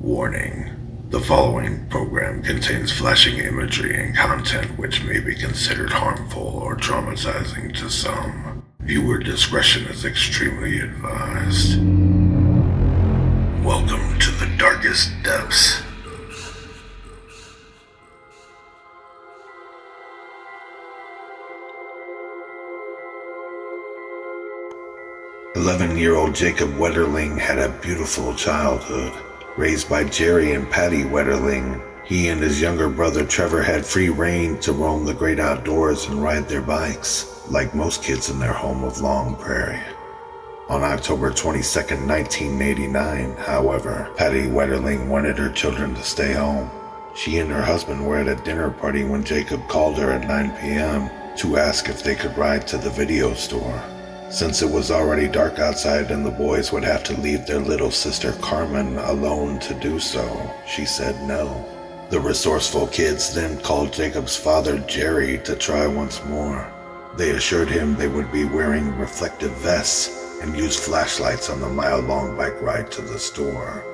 Warning: the following program contains flashing imagery and content which may be considered harmful or traumatizing to some. Viewer discretion is extremely advised. Welcome to the darkest depths. "11-year-old Jacob Wetterling had a beautiful childhood. Raised by Jerry and Patty Wetterling, he and his younger brother Trevor had free reign to roam the great outdoors and ride their bikes, like most kids in their home of Long Prairie. On October 22, 1989, however, Patty Wetterling wanted her children to stay home. She and her husband were at a dinner party when Jacob called her at 9 p.m. to ask if they could ride to the video store. Since it was already dark outside and the boys would have to leave their little sister Carmen alone to do so, she said no. The resourceful kids then called Jacob's father Jerry to try once more. They assured him they would be wearing reflective vests and use flashlights on the mile-long bike ride to the store.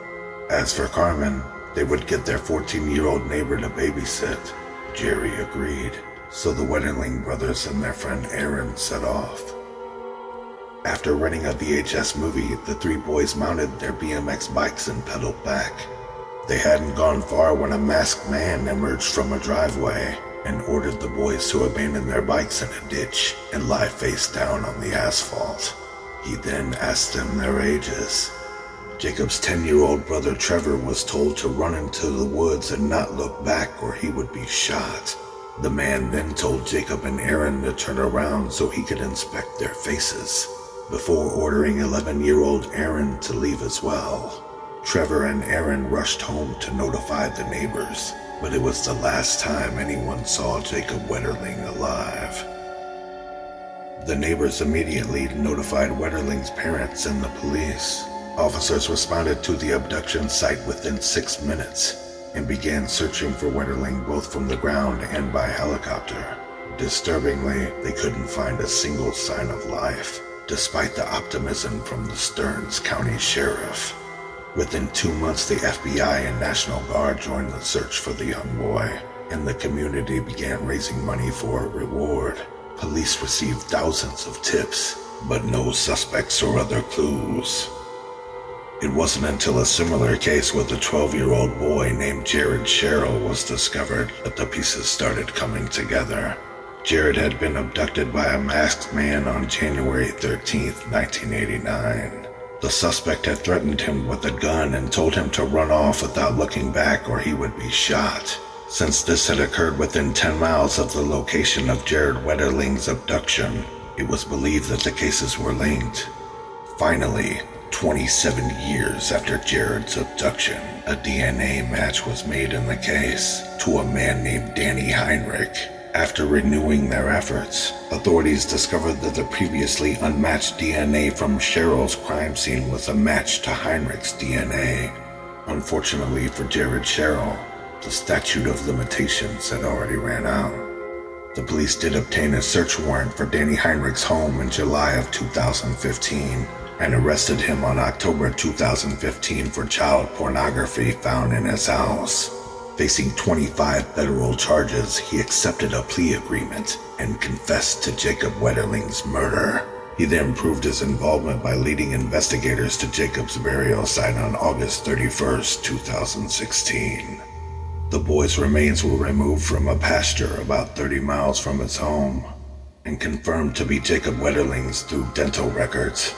As for Carmen, they would get their 14-year-old neighbor to babysit. Jerry agreed, so the Wetterling brothers and their friend Aaron set off. After renting a VHS movie, the three boys mounted their BMX bikes and pedaled back. They hadn't gone far when a masked man emerged from a driveway and ordered the boys to abandon their bikes in a ditch and lie face down on the asphalt. He then asked them their ages. Jacob's 10-year-old brother Trevor was told to run into the woods and not look back or he would be shot. The man then told Jacob and Aaron to turn around so he could inspect their faces, before ordering 11-year-old Aaron to leave as well. Trevor and Aaron rushed home to notify the neighbors, but it was the last time anyone saw Jacob Wetterling alive. The neighbors immediately notified Wetterling's parents and the police. Officers responded to the abduction site within 6 minutes and began searching for Wetterling both from the ground and by helicopter. Disturbingly, they couldn't find a single sign of life, despite the optimism from the Stearns County Sheriff. Within 2 months, the FBI and National Guard joined the search for the young boy, and the community began raising money for a reward. Police received thousands of tips, but no suspects or other clues. It wasn't until a similar case with a 12-year-old boy named Jared Sherrill was discovered that the pieces started coming together. Jared had been abducted by a masked man on January 13, 1989. The suspect had threatened him with a gun and told him to run off without looking back or he would be shot. Since this had occurred within 10 miles of the location of Jared Wetterling's abduction, it was believed that the cases were linked. Finally, 27 years after Jared's abduction, a DNA match was made in the case to a man named Danny Heinrich. After renewing their efforts, authorities discovered that the previously unmatched DNA from Cheryl's crime scene was a match to Heinrich's DNA. Unfortunately for Jared Sherrill, the statute of limitations had already ran out. The police did obtain a search warrant for Danny Heinrich's home in July of 2015 and arrested him on October 2015 for child pornography found in his house. Facing 25 federal charges, he accepted a plea agreement and confessed to Jacob Wetterling's murder. He then proved his involvement by leading investigators to Jacob's burial site on August 31, 2016. The boy's remains were removed from a pasture about 30 miles from his home and confirmed to be Jacob Wetterling's through dental records.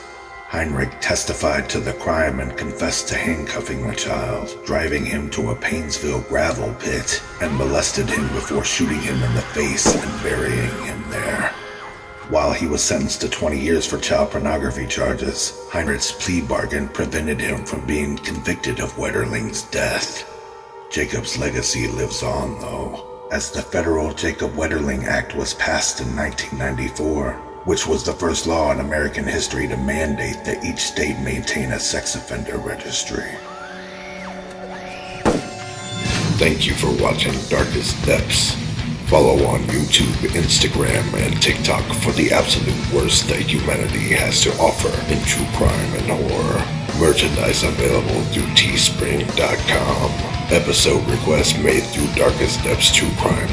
Heinrich testified to the crime and confessed to handcuffing the child, driving him to a Painesville gravel pit, and molested him before shooting him in the face and burying him there. While he was sentenced to 20 years for child pornography charges, Heinrich's plea bargain prevented him from being convicted of Wetterling's death. Jacob's legacy lives on, though, as the federal Jacob Wetterling Act was passed in 1994, which was the first law in American history to mandate that each state maintain a sex offender registry. Thank you for watching Darkest Depths. Follow on YouTube, Instagram, and TikTok for the absolute worst that humanity has to offer in true crime and horror. Merchandise available through teespring.com. Episode requests made through Darkest Depths True Crime